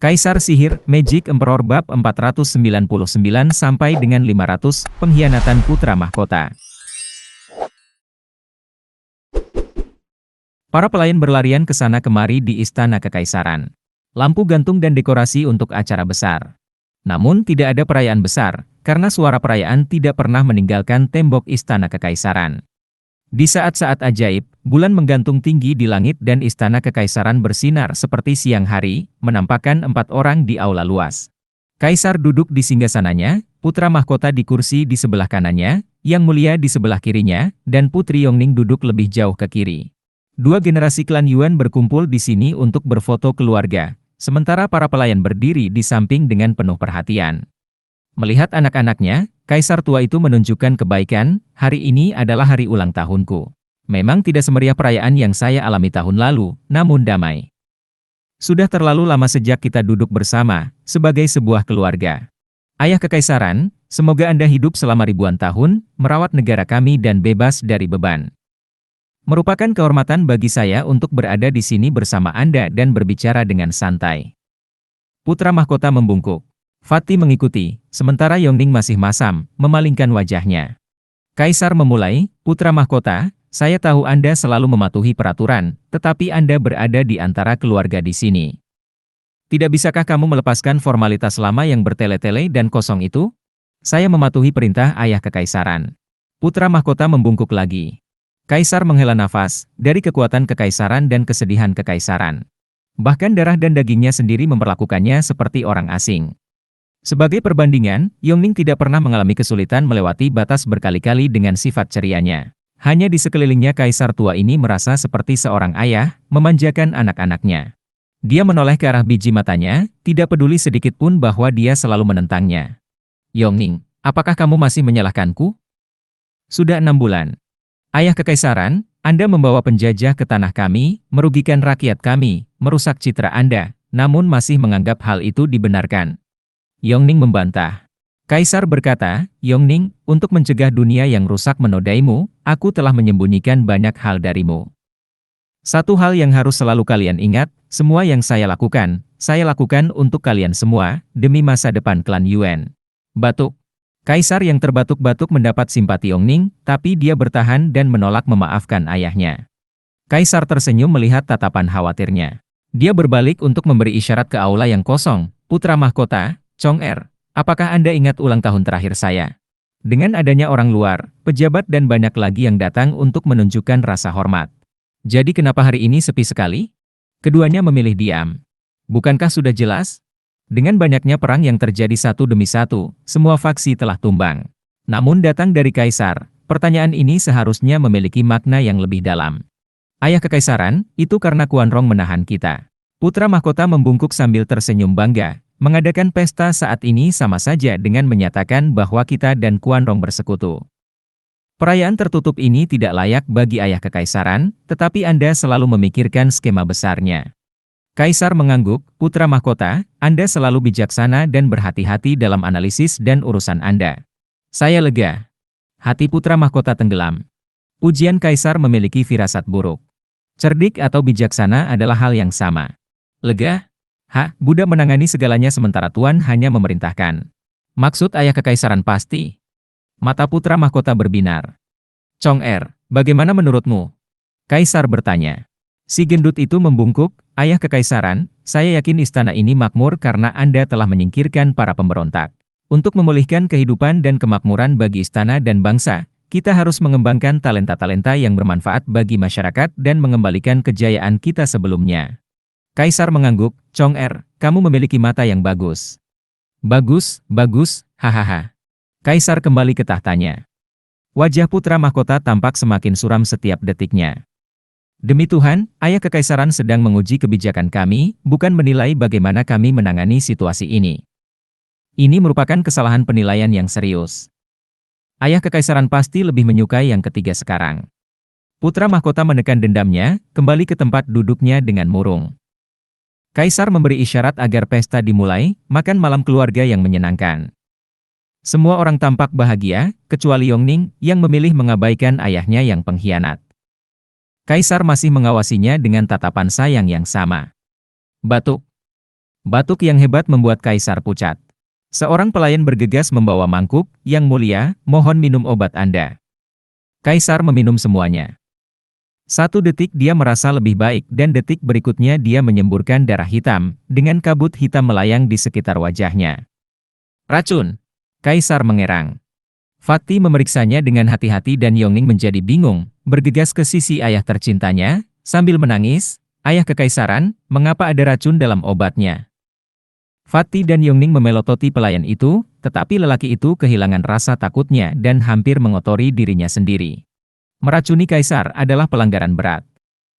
Kaisar Sihir, Magic Emperor Bab 499 sampai dengan 500, Pengkhianatan Putra Mahkota. Para pelayan berlarian ke sana kemari di Istana Kekaisaran. Lampu gantung dan dekorasi untuk acara besar. Namun tidak ada perayaan besar, karena suara perayaan tidak pernah meninggalkan tembok Istana Kekaisaran. Di saat-saat ajaib, bulan menggantung tinggi di langit dan Istana Kekaisaran bersinar seperti siang hari, menampakkan 4 orang di aula luas. Kaisar duduk di singgasananya, putra mahkota di kursi di sebelah kanannya, Yang Mulia di sebelah kirinya, dan Putri Yongning duduk lebih jauh ke kiri. 2 generasi klan Yuan berkumpul di sini untuk berfoto keluarga, sementara para pelayan berdiri di samping dengan penuh perhatian. Melihat anak-anaknya, Kaisar tua itu menunjukkan kebaikan, hari ini adalah hari ulang tahunku. Memang tidak semeriah perayaan yang saya alami tahun lalu, namun damai. Sudah terlalu lama sejak kita duduk bersama, sebagai sebuah keluarga. Ayah Kekaisaran, semoga Anda hidup selama ribuan tahun, merawat negara kami dan bebas dari beban. Merupakan kehormatan bagi saya untuk berada di sini bersama Anda dan berbicara dengan santai. Putra mahkota membungkuk. Fatih mengikuti, sementara Yongning masih masam, memalingkan wajahnya. Kaisar memulai, Putra mahkota, saya tahu Anda selalu mematuhi peraturan, tetapi Anda berada di antara keluarga di sini. Tidak bisakah kamu melepaskan formalitas lama yang bertele-tele dan kosong itu? Saya mematuhi perintah Ayah Kekaisaran. Putra mahkota membungkuk lagi. Kaisar menghela nafas, dari kekuatan kekaisaran dan kesedihan kekaisaran. Bahkan darah dan dagingnya sendiri memperlakukannya seperti orang asing. Sebagai perbandingan, Yongning tidak pernah mengalami kesulitan melewati batas berkali-kali dengan sifat cerianya. Hanya di sekelilingnya Kaisar tua ini merasa seperti seorang ayah, memanjakan anak-anaknya. Dia menoleh ke arah biji matanya, tidak peduli sedikit pun bahwa dia selalu menentangnya. Yongning, apakah kamu masih menyalahkanku? Sudah 6 bulan. Ayah Kekaisaran, Anda membawa penjajah ke tanah kami, merugikan rakyat kami, merusak citra Anda, namun masih menganggap hal itu dibenarkan. Yongning membantah. Kaisar berkata, Yongning, untuk mencegah dunia yang rusak menodaimu, aku telah menyembunyikan banyak hal darimu. Satu hal yang harus selalu kalian ingat, semua yang saya lakukan untuk kalian semua, demi masa depan klan Yuan. Batuk. Kaisar yang terbatuk-batuk mendapat simpati Yongning, tapi dia bertahan dan menolak memaafkan ayahnya. Kaisar tersenyum melihat tatapan khawatirnya. Dia berbalik untuk memberi isyarat ke aula yang kosong, Putra mahkota, Chong-er, apakah Anda ingat ulang tahun terakhir saya? Dengan adanya orang luar, pejabat dan banyak lagi yang datang untuk menunjukkan rasa hormat. Jadi kenapa hari ini sepi sekali? Keduanya memilih diam. Bukankah sudah jelas? Dengan banyaknya perang yang terjadi satu demi satu, semua faksi telah tumbang. Namun datang dari Kaisar, pertanyaan ini seharusnya memiliki makna yang lebih dalam. Ayah Kekaisaran, itu karena Kuan Rong menahan kita. Putra mahkota membungkuk sambil tersenyum bangga. Mengadakan pesta saat ini sama saja dengan menyatakan bahwa kita dan Kuan Rong bersekutu. Perayaan tertutup ini tidak layak bagi Ayah Kekaisaran, tetapi Anda selalu memikirkan skema besarnya. Kaisar mengangguk, Putra mahkota, Anda selalu bijaksana dan berhati-hati dalam analisis dan urusan Anda. Saya lega. Hati Putra mahkota tenggelam. Ujian Kaisar memiliki firasat buruk. Cerdik atau bijaksana adalah hal yang sama. Lega? Buddha menangani segalanya sementara Tuan hanya memerintahkan. Maksud Ayah Kekaisaran pasti. Mata Putra mahkota berbinar. Chong-er, bagaimana menurutmu? Kaisar bertanya. Si gendut itu membungkuk, Ayah Kekaisaran, saya yakin istana ini makmur karena Anda telah menyingkirkan para pemberontak. Untuk memulihkan kehidupan dan kemakmuran bagi istana dan bangsa, kita harus mengembangkan talenta-talenta yang bermanfaat bagi masyarakat dan mengembalikan kejayaan kita sebelumnya. Kaisar mengangguk, Chong-er, kamu memiliki mata yang bagus. Bagus, hahaha. Kaisar kembali ke tahtanya. Wajah putra mahkota tampak semakin suram setiap detiknya. Demi Tuhan, Ayah Kekaisaran sedang menguji kebijakan kami, bukan menilai bagaimana kami menangani situasi ini. Ini merupakan kesalahan penilaian yang serius. Ayah Kekaisaran pasti lebih menyukai yang ketiga sekarang. Putra mahkota menekan dendamnya, kembali ke tempat duduknya dengan murung. Kaisar memberi isyarat agar pesta dimulai, makan malam keluarga yang menyenangkan. Semua orang tampak bahagia, kecuali Yongning, yang memilih mengabaikan ayahnya yang pengkhianat. Kaisar masih mengawasinya dengan tatapan sayang yang sama. Batuk. Batuk yang hebat membuat kaisar pucat. Seorang pelayan bergegas membawa mangkuk, "Yang mulia, mohon minum obat Anda." Kaisar meminum semuanya. 1 detik dia merasa lebih baik dan detik berikutnya dia menyemburkan darah hitam, dengan kabut hitam melayang di sekitar wajahnya. Racun! Kaisar mengerang. Fakti memeriksanya dengan hati-hati dan Yongning menjadi bingung, bergegas ke sisi ayah tercintanya, sambil menangis, "Ayah kekaisaran, mengapa ada racun dalam obatnya?" Fakti dan Yongning memelototi pelayan itu, tetapi lelaki itu kehilangan rasa takutnya dan hampir mengotori dirinya sendiri. Meracuni kaisar adalah pelanggaran berat.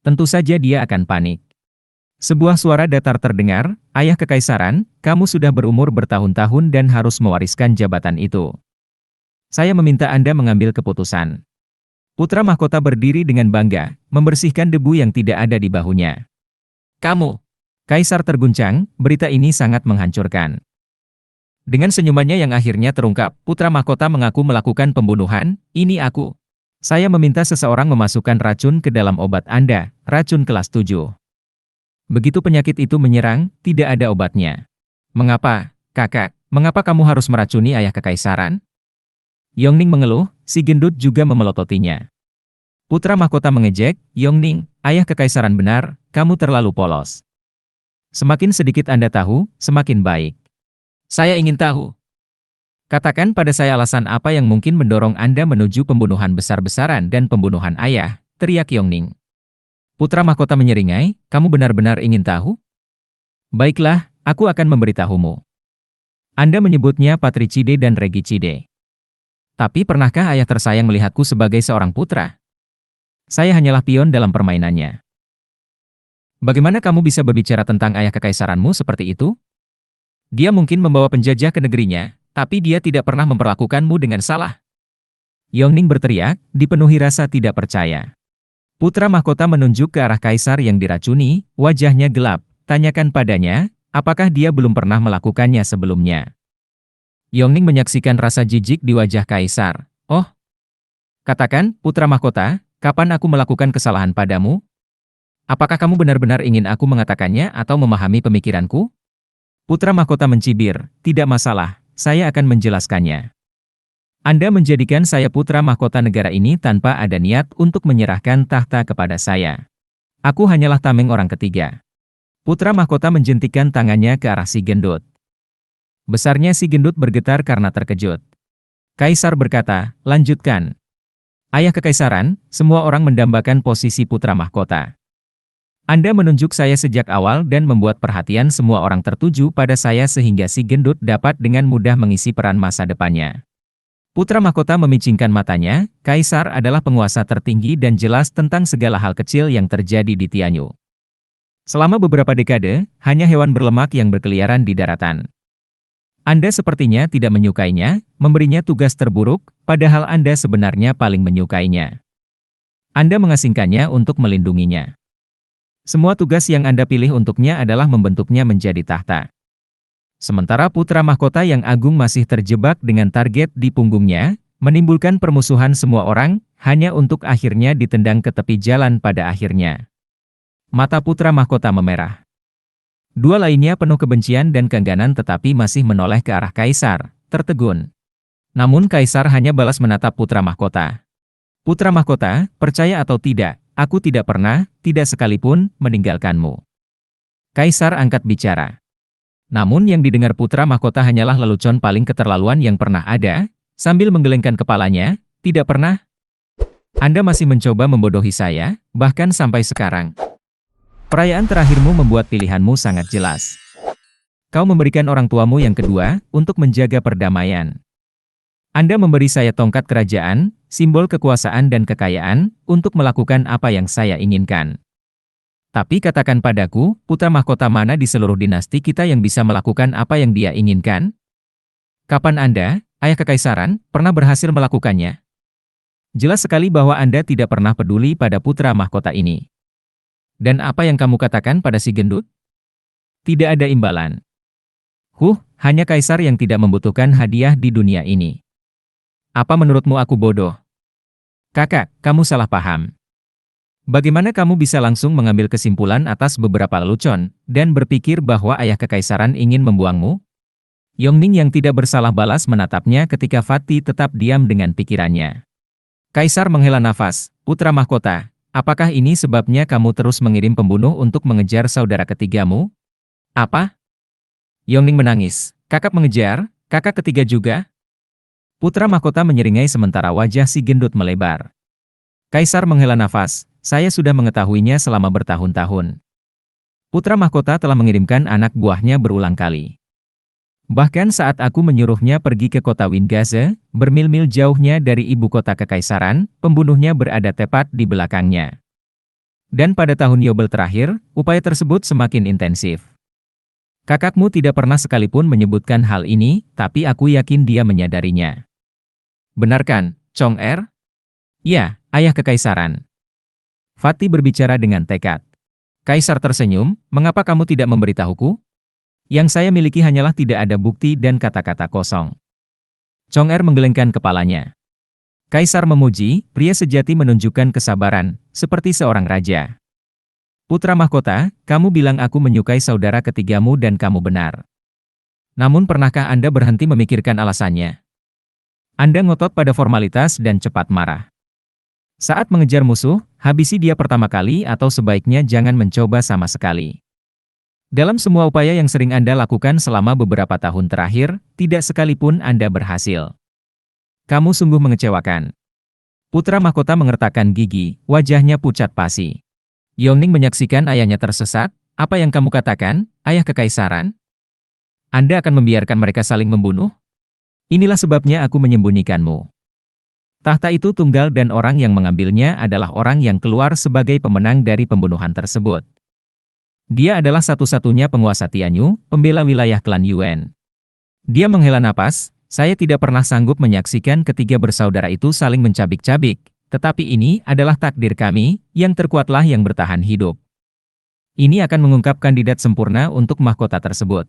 Tentu saja dia akan panik. Sebuah suara datar terdengar, "Ayah kekaisaran, kamu sudah berumur bertahun-tahun dan harus mewariskan jabatan itu. Saya meminta Anda mengambil keputusan." Putra mahkota berdiri dengan bangga, membersihkan debu yang tidak ada di bahunya. "Kamu!" Kaisar terguncang, berita ini sangat menghancurkan. Dengan senyumannya yang akhirnya terungkap, putra mahkota mengaku melakukan pembunuhan, "Ini aku. Saya meminta seseorang memasukkan racun ke dalam obat Anda, racun kelas 7. Begitu penyakit itu menyerang, tidak ada obatnya." "Mengapa, kakak? Mengapa kamu harus meracuni ayah kekaisaran?" Yongning mengeluh, si gendut juga memelototinya. Putra mahkota mengejek, "Yongning, ayah kekaisaran benar, kamu terlalu polos. Semakin sedikit Anda tahu, semakin baik. Saya ingin tahu. Katakan pada saya alasan apa yang mungkin mendorong Anda menuju pembunuhan besar-besaran dan pembunuhan ayah," teriak Yongning. Putra mahkota menyeringai, "Kamu benar-benar ingin tahu? Baiklah, aku akan memberitahumu. Anda menyebutnya patricide dan regicide. Tapi pernahkah ayah tersayang melihatku sebagai seorang putra? Saya hanyalah pion dalam permainannya. Bagaimana kamu bisa berbicara tentang ayah kekaisaranmu seperti itu? Dia mungkin membawa penjajah ke negerinya, tapi dia tidak pernah memperlakukanmu dengan salah." Yongning berteriak, dipenuhi rasa tidak percaya. Putra mahkota menunjuk ke arah kaisar yang diracuni, wajahnya gelap, tanyakan padanya, apakah dia belum pernah melakukannya sebelumnya. Yongning menyaksikan rasa jijik di wajah kaisar. "Oh, katakan, putra mahkota, kapan aku melakukan kesalahan padamu? Apakah kamu benar-benar ingin aku mengatakannya atau memahami pemikiranku?" Putra mahkota mencibir, "Tidak masalah, saya akan menjelaskannya. Anda menjadikan saya putra mahkota negara ini tanpa ada niat untuk menyerahkan tahta kepada saya. Aku hanyalah tameng orang ketiga." Putra mahkota menjentikkan tangannya ke arah si gendut. Besarnya si gendut bergetar karena terkejut. Kaisar berkata, "Lanjutkan. Ayah kekaisaran, semua orang mendambakan posisi putra mahkota. Anda menunjuk saya sejak awal dan membuat perhatian semua orang tertuju pada saya sehingga si gendut dapat dengan mudah mengisi peran masa depannya." Putra mahkota memicingkan matanya, Kaisar adalah penguasa tertinggi dan jelas tentang segala hal kecil yang terjadi di Tianyu. Selama beberapa dekade, hanya hewan berlemak yang berkeliaran di daratan. Anda sepertinya tidak menyukainya, memberinya tugas terburuk, padahal Anda sebenarnya paling menyukainya. Anda mengasingkannya untuk melindunginya. Semua tugas yang Anda pilih untuknya adalah membentuknya menjadi tahta. Sementara putra mahkota yang agung masih terjebak dengan target di punggungnya, menimbulkan permusuhan semua orang, hanya untuk akhirnya ditendang ke tepi jalan pada akhirnya. Mata putra mahkota memerah. Dua lainnya penuh kebencian dan keengganan tetapi masih menoleh ke arah kaisar, tertegun. Namun kaisar hanya balas menatap putra mahkota. "Putra mahkota, percaya atau tidak, aku tidak pernah, tidak sekalipun, meninggalkanmu." Kaisar angkat bicara. Namun yang didengar putra mahkota hanyalah lelucon paling keterlaluan yang pernah ada, sambil menggelengkan kepalanya, "Tidak pernah? Anda masih mencoba membodohi saya, bahkan sampai sekarang. Perayaan terakhirmu membuat pilihanmu sangat jelas. Kau memberikan orang tuamu yang kedua, untuk menjaga perdamaian. Anda memberi saya tongkat kerajaan, simbol kekuasaan dan kekayaan, untuk melakukan apa yang saya inginkan. Tapi katakan padaku, putra mahkota mana di seluruh dinasti kita yang bisa melakukan apa yang dia inginkan? Kapan Anda, ayah kekaisaran, pernah berhasil melakukannya? Jelas sekali bahwa Anda tidak pernah peduli pada putra mahkota ini. Dan apa yang kamu katakan pada si gendut? Tidak ada imbalan. Hanya kaisar yang tidak membutuhkan hadiah di dunia ini. Apa menurutmu aku bodoh? Kakak, kamu salah paham. Bagaimana kamu bisa langsung mengambil kesimpulan atas beberapa lelucon, dan berpikir bahwa ayah kekaisaran ingin membuangmu? Yongning yang tidak bersalah balas menatapnya ketika Fatih tetap diam dengan pikirannya. Kaisar menghela nafas, putra mahkota, apakah ini sebabnya kamu terus mengirim pembunuh untuk mengejar saudara ketigamu? Apa? Yongning menangis. Kakak mengejar, kakak ketiga juga? Putra mahkota menyeringai sementara wajah si gendut melebar. Kaisar menghela nafas, saya sudah mengetahuinya selama bertahun-tahun. Putra mahkota telah mengirimkan anak buahnya berulang kali. Bahkan saat aku menyuruhnya pergi ke kota Wingaze, bermil-mil jauhnya dari ibu kota kekaisaran, pembunuhnya berada tepat di belakangnya. Dan pada tahun Yobel terakhir, upaya tersebut semakin intensif. Kakakmu tidak pernah sekalipun menyebutkan hal ini, tapi aku yakin dia menyadarinya. Benarkan, Chong-er? Ya, ayah kekaisaran. Fatih berbicara dengan tekad. Kaisar tersenyum, mengapa kamu tidak memberitahuku? Yang saya miliki hanyalah tidak ada bukti dan kata-kata kosong. Chong-er menggelengkan kepalanya. Kaisar memuji, pria sejati menunjukkan kesabaran, seperti seorang raja. Putra mahkota, kamu bilang aku menyukai saudara ketigamu dan kamu benar. Namun pernahkah Anda berhenti memikirkan alasannya? Anda ngotot pada formalitas dan cepat marah. Saat mengejar musuh, habisi dia pertama kali atau sebaiknya jangan mencoba sama sekali. Dalam semua upaya yang sering Anda lakukan selama beberapa tahun terakhir, tidak sekalipun Anda berhasil. Kamu sungguh mengecewakan. Putra mahkota mengertakkan gigi, wajahnya pucat pasi. Yongning menyaksikan ayahnya tersesat. Apa yang kamu katakan, ayah kekaisaran? Anda akan membiarkan mereka saling membunuh? Inilah sebabnya aku menyembunyikanmu. Tahta itu tunggal dan orang yang mengambilnya adalah orang yang keluar sebagai pemenang dari pembunuhan tersebut. Dia adalah satu-satunya penguasa Tianyu, pembela wilayah klan Yuan. Dia menghela napas, saya tidak pernah sanggup menyaksikan ketiga bersaudara itu saling mencabik-cabik, tetapi ini adalah takdir kami, yang terkuatlah yang bertahan hidup. Ini akan mengungkap kandidat sempurna untuk mahkota tersebut.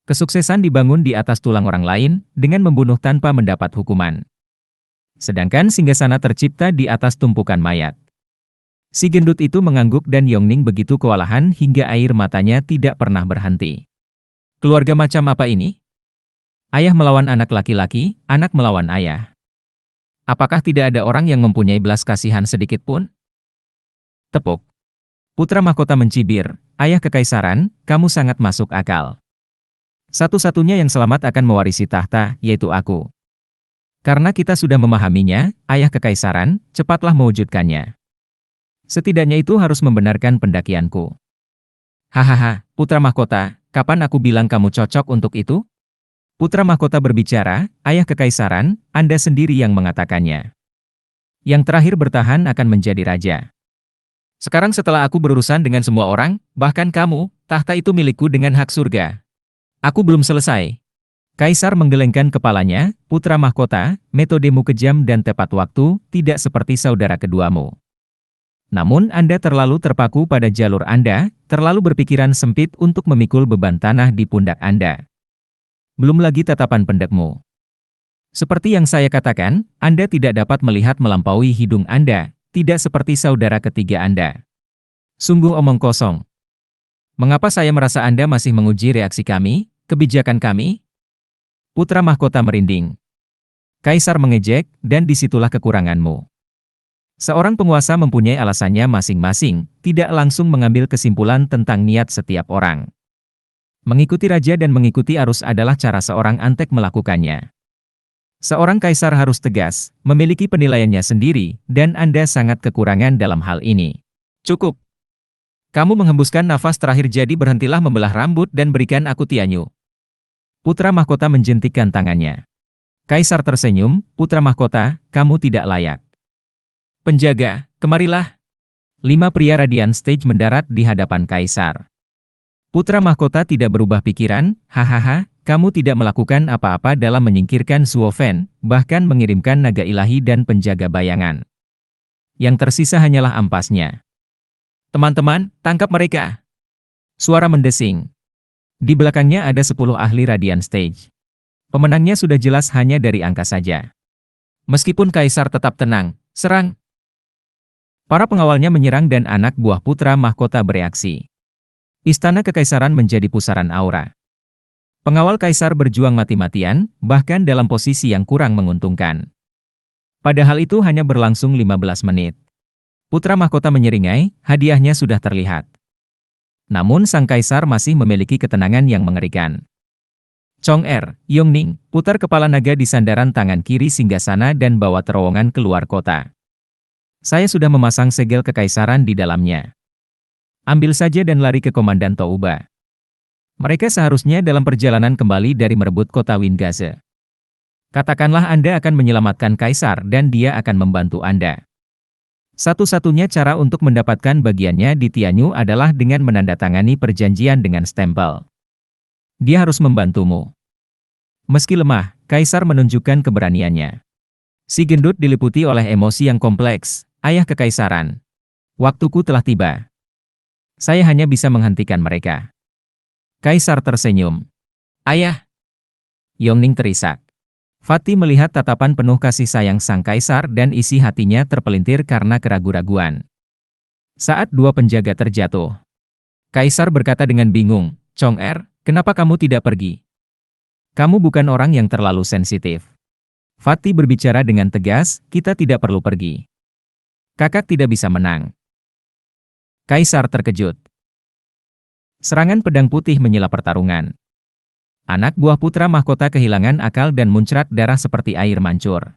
Kesuksesan dibangun di atas tulang orang lain, dengan membunuh tanpa mendapat hukuman. Sedangkan singgasana tercipta di atas tumpukan mayat. Si gendut itu mengangguk dan Yongning begitu kewalahan hingga air matanya tidak pernah berhenti. Keluarga macam apa ini? Ayah melawan anak laki-laki, anak melawan ayah. Apakah tidak ada orang yang mempunyai belas kasihan sedikit pun? Tepuk. Putra mahkota mencibir, ayah kekaisaran, kamu sangat masuk akal. Satu-satunya yang selamat akan mewarisi tahta, yaitu aku. Karena kita sudah memahaminya, ayah kekaisaran, cepatlah mewujudkannya. Setidaknya itu harus membenarkan pendakianku. Hahaha, putra mahkota, kapan aku bilang kamu cocok untuk itu? Putra mahkota berbicara, ayah kekaisaran, Anda sendiri yang mengatakannya. Yang terakhir bertahan akan menjadi raja. Sekarang setelah aku berurusan dengan semua orang, bahkan kamu, tahta itu milikku dengan hak surga. Aku belum selesai. Kaisar menggelengkan kepalanya, putra mahkota, metodemu kejam dan tepat waktu, tidak seperti saudara keduamu. Namun Anda terlalu terpaku pada jalur Anda, terlalu berpikiran sempit untuk memikul beban tanah di pundak Anda. Belum lagi tatapan pendekmu. Seperti yang saya katakan, Anda tidak dapat melihat melampaui hidung Anda, tidak seperti saudara ketiga Anda. Sungguh omong kosong. Mengapa saya merasa Anda masih menguji reaksi kami, kebijakan kami? Putra mahkota merinding. Kaisar mengejek, dan disitulah kekuranganmu. Seorang penguasa mempunyai alasannya masing-masing, tidak langsung mengambil kesimpulan tentang niat setiap orang. Mengikuti raja dan mengikuti arus adalah cara seorang antek melakukannya. Seorang kaisar harus tegas, memiliki penilaiannya sendiri, dan Anda sangat kekurangan dalam hal ini. Cukup. Kamu menghembuskan nafas terakhir jadi berhentilah membelah rambut dan berikan aku Tianyu. Putra mahkota menjentikkan tangannya. Kaisar tersenyum, putra mahkota, kamu tidak layak. Penjaga, kemarilah. 5 pria Radiant Stage mendarat di hadapan Kaisar. Putra mahkota tidak berubah pikiran, hahaha, kamu tidak melakukan apa-apa dalam menyingkirkan Suofen, bahkan mengirimkan naga ilahi dan penjaga bayangan. Yang tersisa hanyalah ampasnya. Teman-teman, tangkap mereka. Suara mendesing. Di belakangnya ada 10 ahli Radiant Stage. Pemenangnya sudah jelas hanya dari angka saja. Meskipun Kaisar tetap tenang, serang. Para pengawalnya menyerang dan anak buah putra mahkota bereaksi. Istana Kekaisaran menjadi pusaran aura. Pengawal kaisar berjuang mati-matian, bahkan dalam posisi yang kurang menguntungkan. Padahal itu hanya berlangsung 15 menit. Putra mahkota menyeringai, hadiahnya sudah terlihat. Namun sang kaisar masih memiliki ketenangan yang mengerikan. Chong-er, Yongning, putar kepala naga di sandaran tangan kiri singgasana dan bawa terowongan keluar kota. Saya sudah memasang segel kekaisaran di dalamnya. Ambil saja dan lari ke Komandan Touba. Mereka seharusnya dalam perjalanan kembali dari merebut kota Wingaze. Katakanlah Anda akan menyelamatkan kaisar dan dia akan membantu Anda. Satu-satunya cara untuk mendapatkan bagiannya di Tianyu adalah dengan menandatangani perjanjian dengan stempel. Dia harus membantumu. Meski lemah, kaisar menunjukkan keberaniannya. Si gendut diliputi oleh emosi yang kompleks. Ayah kekaisaran. Waktuku telah tiba. Saya hanya bisa menghentikan mereka. Kaisar tersenyum. Ayah. Yongning terisak. Fatih melihat tatapan penuh kasih sayang sang kaisar dan isi hatinya terpelintir karena keraguan-raguan. Saat dua penjaga terjatuh, kaisar berkata dengan bingung, Chong-er, kenapa kamu tidak pergi? Kamu bukan orang yang terlalu sensitif. Fatih berbicara dengan tegas, kita tidak perlu pergi. Kakak tidak bisa menang. Kaisar terkejut. Serangan pedang putih menyela pertarungan. Anak buah putra mahkota kehilangan akal dan muncrat darah seperti air mancur.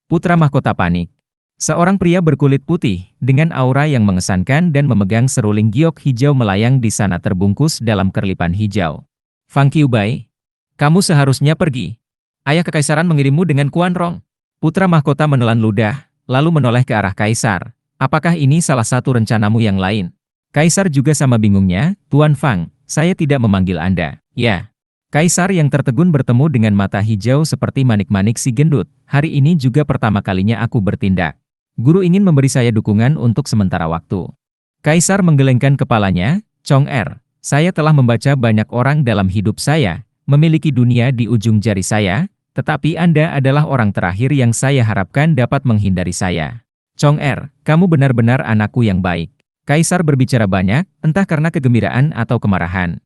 Putra mahkota panik. Seorang pria berkulit putih, dengan aura yang mengesankan dan memegang seruling giok hijau melayang di sana terbungkus dalam kerlipan hijau. Fang Qiubai, kamu seharusnya pergi. Ayah kekaisaran mengirimmu dengan Kuan Rong. Putra mahkota menelan ludah, lalu menoleh ke arah kaisar. Apakah ini salah satu rencanamu yang lain? Kaisar juga sama bingungnya, Tuan Fang, saya tidak memanggil Anda. Ya. Kaisar yang tertegun bertemu dengan mata hijau seperti manik-manik si gendut. Hari ini juga pertama kalinya aku bertindak. Guru ingin memberi saya dukungan untuk sementara waktu. Kaisar menggelengkan kepalanya, Chong-er, saya telah membaca banyak orang dalam hidup saya, memiliki dunia di ujung jari saya, tetapi Anda adalah orang terakhir yang saya harapkan dapat menghindari saya. Chong-er, kamu benar-benar anakku yang baik. Kaisar berbicara banyak, entah karena kegembiraan atau kemarahan.